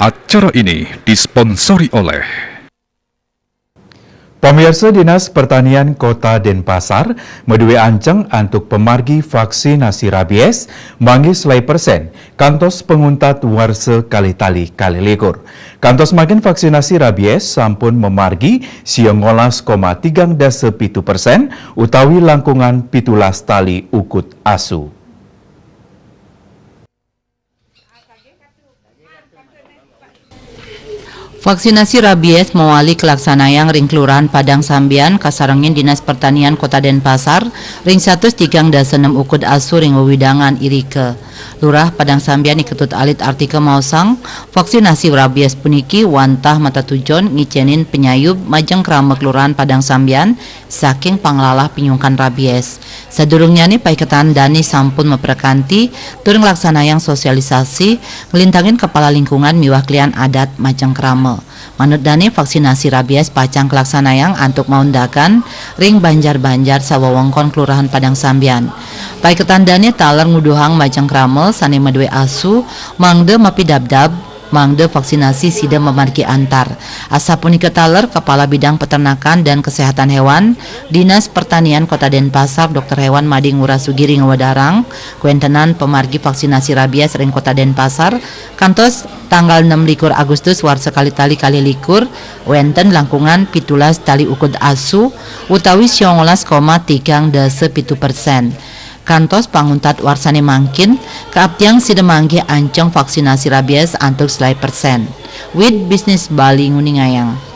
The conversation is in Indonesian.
Acara ini disponsori oleh Pemirsa Dinas Pertanian Kota Denpasar medue ancang untuk pemargi vaksinasi rabies manggi selai persen kantos penguntat warse kali tali kali likur. Kantos makin vaksinasi rabies sampun memargi siang 12,3% utawi langkungan 17 tali ukut asu. Vaksinasi rabies mewali kelaksanayang ring Kelurahan Padang Sambian kasarengin Dinas Pertanian Kota Denpasar ring 136 ukut asu ring wewidangan irike. Lurah Padang Sambian iketut alit artikel mausang vaksinasi rabies puniki wantah mata tujon ngicenin penyayub majeng krama Kelurahan Padang Sambian saking panglalah pinyungkan rabies. Sadurungnya nih paiketan Dani sampun memperkanti turun laksanayang sosialisasi ngelintangin kepala lingkungan miwah klian adat majeng krama. Manut Dani vaksinasi rabies pacang kelaksanayang antuk maundakan ring banjar-banjar sawawongkon Kelurahan Padang Sambian. Paiketan Dani taler nguduhang majeng krama sane medue asu mangde mapi dabdab mangde vaksinasi sida memarki antar. Asapun iketaler Kepala Bidang Peternakan dan Kesehatan Hewan Dinas Pertanian Kota Denpasar Dr. Hewan Madi Ngurasugiri Ngewadarang kuentenan pemargi vaksinasi rabies ring Kota Denpasar kantos tanggal 6 likur Agustus war sekali tali kali likur wenten langkungan 17 tali ukut asu utawi 19,3%. Kantos panguntat warsane mangkin keabtiang sida manggi ancong vaksinasi rabies antuk selai persen. With Business Bali Nguningayang.